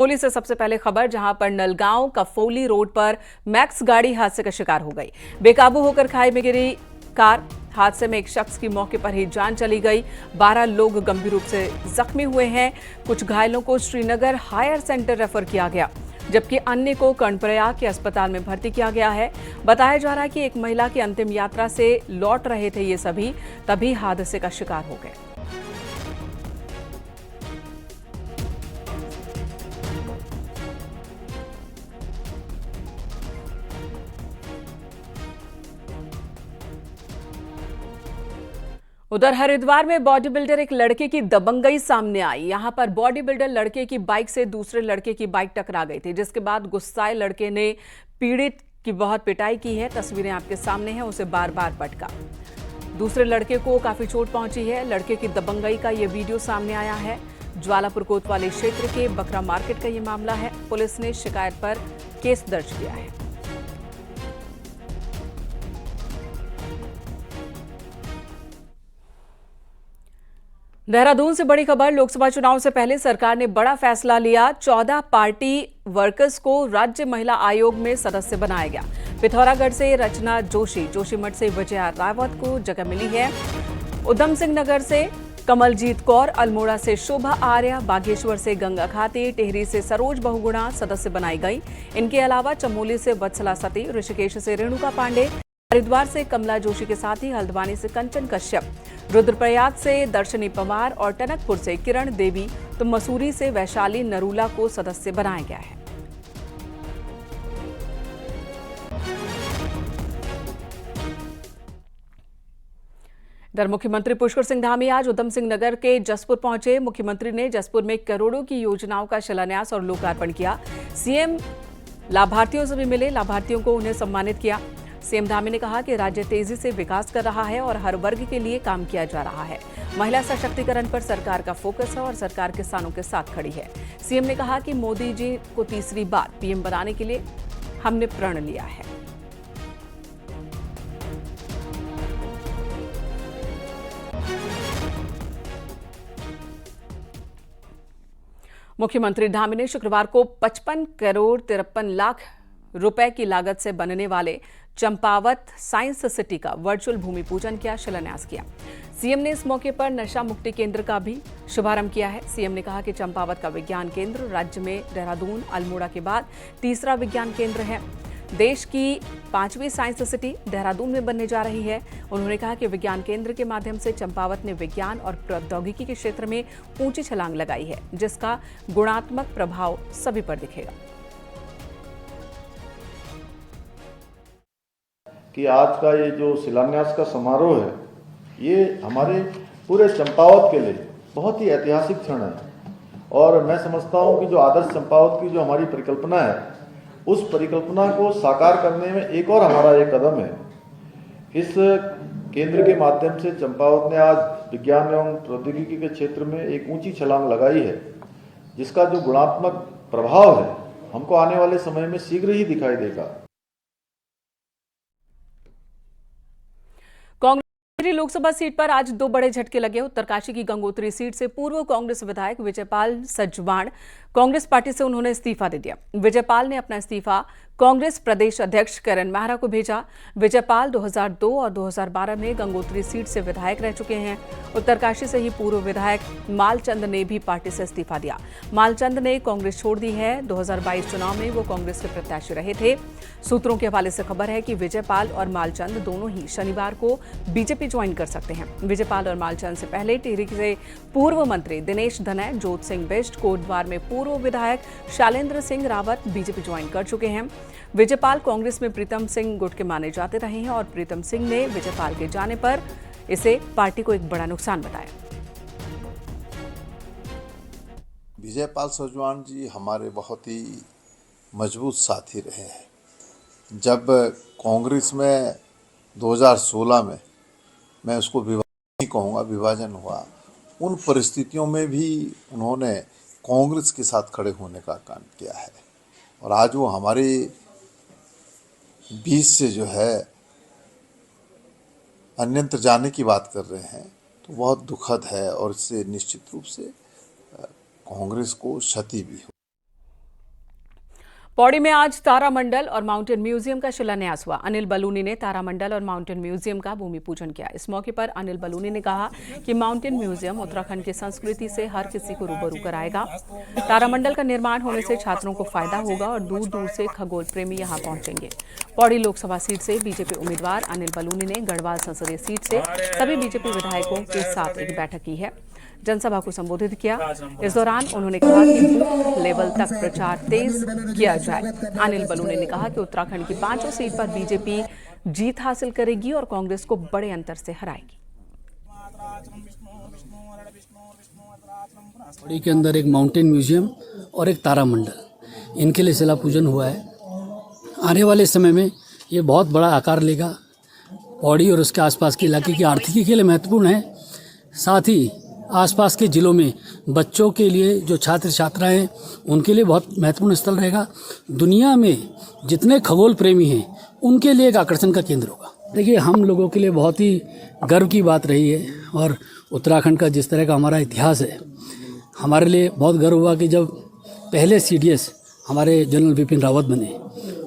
चमोली से सबसे पहले खबर, जहां पर नलगांव कफौली रोड पर मैक्स गाड़ी हादसे का शिकार हो गई। बेकाबू होकर खाई में गिरी कार। हादसे में एक शख्स की मौके पर ही जान चली गई। 12 लोग गंभीर रूप से जख्मी हुए हैं। कुछ घायलों को श्रीनगर हायर सेंटर रेफर किया गया, जबकि अन्य को कर्णप्रयाग के अस्पताल में भर्ती किया गया है। बताया जा रहा है कि एक महिला की अंतिम यात्रा से लौट रहे थे ये सभी, तभी हादसे का शिकार हो गए। उधर हरिद्वार में बॉडी बिल्डर एक लड़के की दबंगई सामने आई। यहां पर बॉडी बिल्डर लड़के की बाइक से दूसरे लड़के की बाइक टकरा गई थी, जिसके बाद गुस्साए लड़के ने पीड़ित की बहुत पिटाई की है। तस्वीरें आपके सामने हैं, उसे बार बार पटका। दूसरे लड़के को काफी चोट पहुंची है। लड़के की दबंगई का ये वीडियो सामने आया है। ज्वालापुर कोतवाली क्षेत्र के बकरा मार्केट का ये मामला है। पुलिस ने शिकायत पर केस दर्ज किया है। देहरादून से बड़ी खबर, लोकसभा चुनाव से पहले सरकार ने बड़ा फैसला लिया। 14 पार्टी वर्कर्स को राज्य महिला आयोग में सदस्य बनाया गया। पिथौरागढ़ से रचना जोशी, जोशीमठ से विजया रावत को जगह मिली है। उधम सिंह नगर से कमलजीत कौर, अल्मोड़ा से शोभा आर्य, बागेश्वर से गंगा खाती, टिहरी से सरोज बहुगुणा सदस्य बनाई गई। इनके अलावा चमोली से वत्सला सती, ऋषिकेश से रेणुका पांडे, हरिद्वार से कमला जोशी के साथ ही हल्द्वानी से कंचन कश्यप, रुद्रप्रयाग से दर्शनी पवार और टनकपुर से किरण देवी, तो मसूरी से वैशाली नरूला को सदस्य बनाया गया है। इधर मुख्यमंत्री पुष्कर सिंह धामी आज उधम सिंह नगर के जसपुर पहुंचे। मुख्यमंत्री ने जसपुर में करोड़ों की योजनाओं का शिलान्यास और लोकार्पण किया। सीएम लाभार्थियों से भी मिले, लाभार्थियों को उन्हें सम्मानित किया। सीएम धामी ने कहा कि राज्य तेजी से विकास कर रहा है और हर वर्ग के लिए काम किया जा रहा है। महिला सशक्तिकरण पर सरकार का फोकस है और सरकार किसानों के साथ खड़ी है। सीएम ने कहा कि मोदी जी को तीसरी बार पीएम बनाने के लिए हमने प्रण लिया है। मुख्यमंत्री धामी ने शुक्रवार को 55 करोड़ 53 लाख रुपए की लागत से बनने वाले चंपावत साइंस सिटी का वर्चुअल भूमि पूजन किया, शिलान्यास किया। सीएम ने इस मौके पर नशा मुक्ति केंद्र का भी शुभारंभ किया है। सीएम ने कहा कि चंपावत का विज्ञान केंद्र राज्य में देहरादून, अल्मोड़ा के बाद तीसरा विज्ञान केंद्र है। देश की 5वीं साइंस सिटी देहरादून में बनने जा रही है। उन्होंने कहा कि विज्ञान केंद्र के माध्यम से चंपावत ने विज्ञान और प्रौद्योगिकी के क्षेत्र में ऊंची छलांग लगाई है, जिसका गुणात्मक प्रभाव सभी पर दिखेगा। कि आज का ये जो शिलान्यास का समारोह है, ये हमारे पूरे चंपावत के लिए बहुत ही ऐतिहासिक क्षण है। और मैं समझता हूँ कि जो आदर्श चंपावत की जो हमारी परिकल्पना है, उस परिकल्पना को साकार करने में एक और हमारा एक कदम है। इस केंद्र के माध्यम से चंपावत ने आज विज्ञान एवं प्रौद्योगिकी के क्षेत्र में एक ऊंची छलांग लगाई है, जिसका जो गुणात्मक प्रभाव है हमको आने वाले समय में शीघ्र ही दिखाई देगा। कांग्रेस लोकसभा सीट पर आज 2 बड़े झटके लगे। उत्तरकाशी की गंगोत्री सीट से पूर्व कांग्रेस विधायक विजयपाल सजवाण कांग्रेस पार्टी से उन्होंने इस्तीफा दे दिया। विजयपाल ने अपना इस्तीफा कांग्रेस प्रदेश अध्यक्ष करण मेहरा को भेजा। विजयपाल 2002 और 2012 में गंगोत्री सीट से विधायक रह चुके हैं। उत्तरकाशी से ही पूर्व विधायक मालचंद ने भी पार्टी से इस्तीफा दिया। मालचंद ने कांग्रेस छोड़ दी है। 2022 चुनाव में वो कांग्रेस के प्रत्याशी रहे थे। सूत्रों के हवाले से खबर है कि विजयपाल और मालचंद दोनों ही शनिवार को बीजेपी ज्वाइन कर सकते हैं। विजयपाल और मालचंद से पहले टिहरी से पूर्व मंत्री दिनेश धनय, जोत सिंह बिष्ट, कोटद्वार में पूर्व विधायक शैलेंद्र सिंह रावत बीजेपी ज्वाइन कर चुके हैं। विजयपाल कांग्रेस में प्रीतम सिंह गुट के माने जाते रहे हैं और प्रीतम सिंह ने विजयपाल के जाने पर इसे पार्टी को एक बड़ा नुकसान बताया। विजयपाल सजवाण जी हमारे बहुत ही मजबूत साथी रहे हैं। जब कांग्रेस में 2016 में मैं उसको विभाजन नहीं कहूँगा, विभाजन हुआ, उन परिस्थितियों में भी उन्होंने कांग्रेस के साथ खड़े होने का काम किया है। और आज वो हमारे बीच से जो है अन्यत्र जाने की बात कर रहे हैं, तो बहुत दुखद है और इससे निश्चित रूप से कांग्रेस को क्षति भी हो। पौड़ी में आज तारामंडल और माउंटेन म्यूजियम का शिलान्यास हुआ। अनिल बलूनी ने तारामंडल और माउंटेन म्यूजियम का भूमि पूजन किया। इस मौके पर अनिल बलूनी ने कहा कि माउंटेन म्यूजियम उत्तराखंड की संस्कृति से हर किसी को रूबरू कराएगा। तारामंडल का निर्माण होने से छात्रों को फायदा होगा और दूर दूर से खगोल प्रेमी यहां पहुंचेंगे। पौड़ी लोकसभा सीट से बीजेपी उम्मीदवार अनिल बलूनी ने गढ़वाल संसदीय सीट से सभी बीजेपी विधायकों के साथ एक बैठक की है, जनसभा को संबोधित किया। इस दौरान उन्होंने कहा कि बूथ लेवल तक प्रचार तेज किया जाए। अनिल बलूनी ने कहा कि उत्तराखंड की 5 सीट पर बीजेपी जीत हासिल करेगी और कांग्रेस को बड़े अंतर से हराएगी। पौड़ी के अंदर एक माउंटेन म्यूजियम और एक तारामंडल, इनके लिए शिला पूजन हुआ है। आने वाले समय में ये बहुत बड़ा आकार लेगा। पौड़ी और उसके आसपास के इलाके की आर्थिकी के लिए महत्वपूर्ण है। साथ ही आसपास के जिलों में बच्चों के लिए, जो छात्र छात्राएं हैं, उनके लिए बहुत महत्वपूर्ण स्थल रहेगा। दुनिया में जितने खगोल प्रेमी हैं उनके लिए एक आकर्षण का केंद्र होगा। देखिए, हम लोगों के लिए बहुत ही गर्व की बात रही है और उत्तराखंड का जिस तरह का हमारा इतिहास है, हमारे लिए बहुत गर्व हुआ कि जब पहले CDS हमारे जनरल बिपिन रावत बने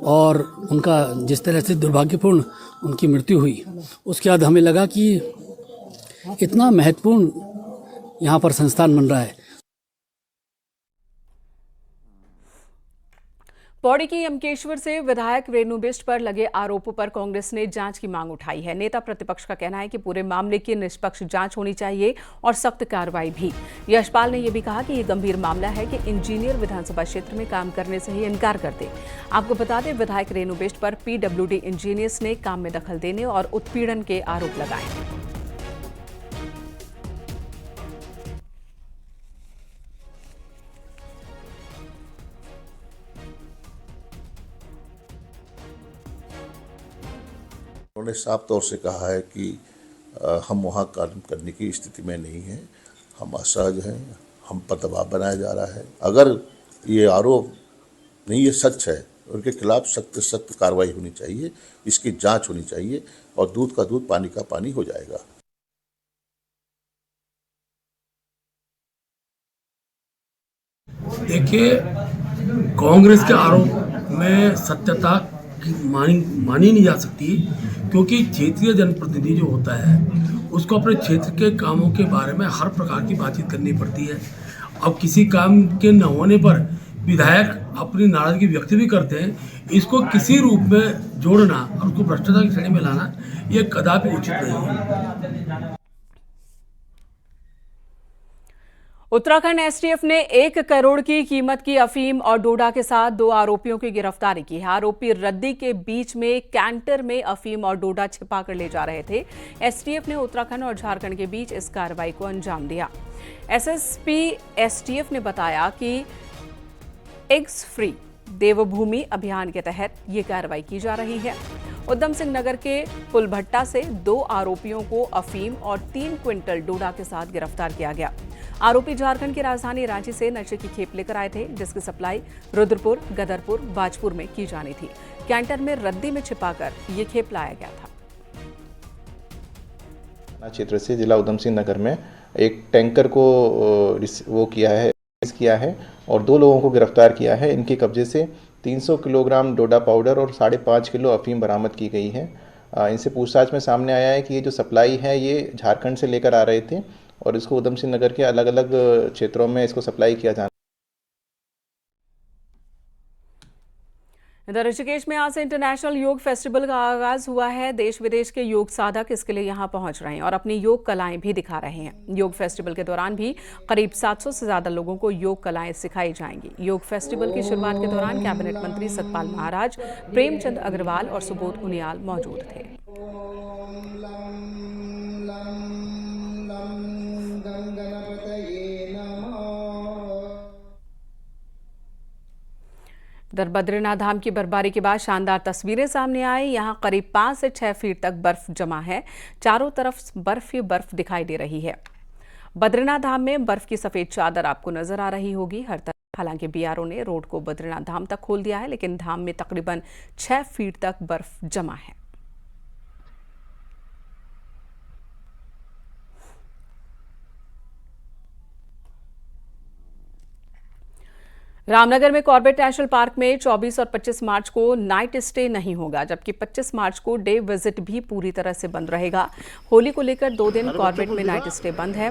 और उनका जिस तरह से दुर्भाग्यपूर्ण उनकी मृत्यु हुई, उसके बाद हमें लगा कि इतना महत्वपूर्ण यहाँ पर संस्थान बन रहा है। पौड़ी की यमकेश्वर से विधायक रेणु बिष्ट पर लगे आरोपों पर कांग्रेस ने जांच की मांग उठाई है। नेता प्रतिपक्ष का कहना है कि पूरे मामले की निष्पक्ष जांच होनी चाहिए और सख्त कार्रवाई भी। यशपाल ने यह भी कहा कि यह गंभीर मामला है कि इंजीनियर विधानसभा क्षेत्र में काम करने से ही इनकार कर दे। आपको बता दें, विधायक रेणु बिष्ट पर PWD इंजीनियर्स ने काम में दखल देने और उत्पीड़न के आरोप लगाए। उन्होंने साफ तौर से कहा है कि हम वहाँ काम करने की स्थिति में नहीं हैं, हम असहज हैं, हम पर दबाव बनाया जा रहा है। अगर ये आरोप नहीं, ये सच है, उनके खिलाफ सख्त सख्त कार्रवाई होनी चाहिए, इसकी जांच होनी चाहिए और दूध का दूध पानी का पानी हो जाएगा। देखिए, कांग्रेस के आरोप में सत्यता मानी नहीं जा सकती, क्योंकि क्षेत्रीय जनप्रतिनिधि जो होता है उसको अपने क्षेत्र के कामों के बारे में हर प्रकार की बातचीत करनी पड़ती है। अब किसी काम के न होने पर विधायक अपनी नाराजगी व्यक्त भी करते हैं, इसको किसी रूप में जोड़ना और उसको भ्रष्टाचार की श्रेणी में लाना ये कदापि उचित नहीं है। उत्तराखंड STF ने 1 करोड़ की कीमत की अफीम और डोडा के साथ 2 आरोपियों की गिरफ्तारी की है। आरोपी रद्दी के बीच में कैंटर में अफीम और डोडा छिपा कर ले जा रहे थे। STF ने उत्तराखंड और झारखंड के बीच इस कार्रवाई को अंजाम दिया। SSP STF ने बताया कि एग्स फ्री देवभूमि अभियान के तहत ये कार्रवाई की जा रही है। उधम सिंह नगर के पुलभट्टा से 2 आरोपियों को अफीम और 3 क्विंटल डोडा के साथ गिरफ्तार किया गया। आरोपी झारखंड की राजधानी रांची से नशे की खेप लेकर आए थे, जिसकी सप्लाई रुद्रपुर, गदरपुर, बाजपुर में की जानी थी। कैंटर में रद्दी में छिपाकर ये खेप लाया गया था। क्षेत्र से जिला उधम सिंह नगर में एक टैंकर को वो किया है और 2 लोगों को गिरफ्तार किया है। इनके कब्जे से 300 किलोग्राम डोडा पाउडर और 5.5 किलो अफीम बरामद की गई है। इनसे पूछताछ में सामने आया है कि ये जो सप्लाई है ये झारखंड से लेकर आ रहे थे और इसको उधम सिंह नगर के अलग अलग क्षेत्रों में इसको सप्लाई किया जाना। इधर ऋषिकेश में आज से इंटरनेशनल योग फेस्टिवल का आगाज हुआ है। देश विदेश के योग साधक इसके लिए यहां पहुंच रहे हैं और अपनी योग कलाएं भी दिखा रहे हैं। योग फेस्टिवल के दौरान भी करीब 700 से ज्यादा लोगों को योग कलाएं सिखाई जाएंगी। योग फेस्टिवल की शुरुआत के दौरान कैबिनेट मंत्री सतपाल महाराज, प्रेमचंद अग्रवाल और सुबोध उनियाल मौजूद थे। इधर बद्रीनाथ धाम की बर्फबारी के बाद शानदार तस्वीरें सामने आई। यहां करीब 5 से 6 फीट तक बर्फ जमा है। चारों तरफ बर्फ ही बर्फ दिखाई दे रही है। बद्रीनाथ धाम में बर्फ की सफेद चादर आपको नजर आ रही होगी हर तरफ। हालांकि BRO ने रोड को बद्रीनाथ धाम तक खोल दिया है, लेकिन धाम में तकरीबन 6 फीट तक बर्फ जमा है। रामनगर में कॉर्बेट नेशनल पार्क में 24 और 25 मार्च को नाइट स्टे नहीं होगा, जबकि 25 मार्च को डे विजिट भी पूरी तरह से बंद रहेगा। होली को लेकर 2 दिन कॉर्बेट में नाइट स्टे बंद है।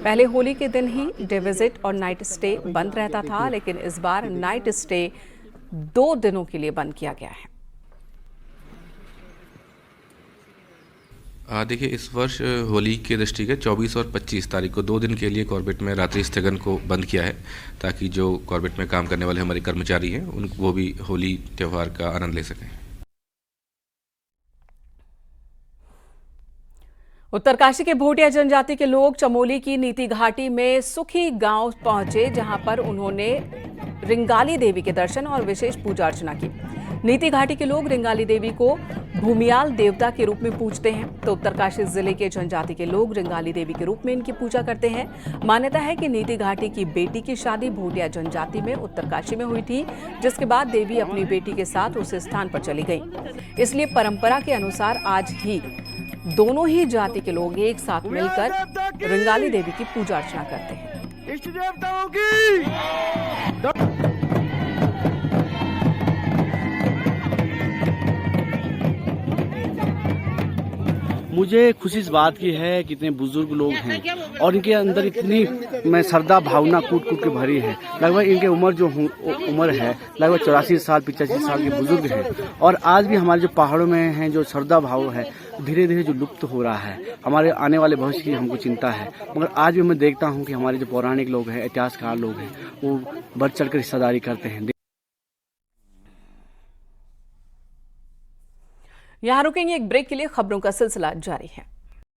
पहले होली के दिन ही डे विजिट और नाइट स्टे बंद रहता था, लेकिन इस बार नाइट स्टे 2 दिनों के लिए बंद किया गया है। देखिए, इस वर्ष होली के दृष्टिगत 24 और 25 तारीख को 2 दिन के लिए कॉर्बेट में रात्रि स्थगन को बंद किया है, ताकि जो कॉर्बेट में काम करने वाले हमारे कर्मचारी हैं वो भी होली त्यौहार का आनंद ले सकें। उत्तरकाशी के भोटिया जनजाति के लोग चमोली की नीति घाटी में सुखी गांव पहुंचे, जहां पर उन्होंने रिंगाली देवी के दर्शन और विशेष पूजा अर्चना की। नीति घाटी के लोग रिंगाली देवी को भूमियाल देवता के रूप में पूजते हैं, तो उत्तरकाशी जिले के जनजाति के लोग रिंगाली देवी के रूप में इनकी पूजा करते हैं। मान्यता है कि नीति घाटी की बेटी की शादी भोटिया जनजाति में उत्तरकाशी में हुई थी, जिसके बाद देवी अपनी बेटी के साथ उस स्थान पर चली गई। इसलिए परंपरा के अनुसार आज ही दोनों ही जाति के लोग एक साथ मिलकर रिंगाली देवी की पूजा अर्चना करते हैं। इष्ट देवताओं की मुझे खुशी इस बात की है कि इतने बुजुर्ग लोग हैं और इनके अंदर इतनी श्रद्धा भावना कूट कूट के भरी है। लगभग इनके उम्र है लगभग 84 साल 85 साल के बुजुर्ग हैं, और आज भी हमारे जो पहाड़ों में हैं जो श्रद्धा भाव है धीरे धीरे जो लुप्त हो रहा है। हमारे आने वाले भविष्य की हमको चिंता है, मगर आज भी मैं देखता हूँ कि हमारे जो पौराणिक लोग हैं, इतिहासकार लोग हैं, वो बढ़ चढ़ कर हिस्सेदारी करते हैं। यहाँ रुकेंगे एक ब्रेक के लिए, खबरों का सिलसिला जारी है।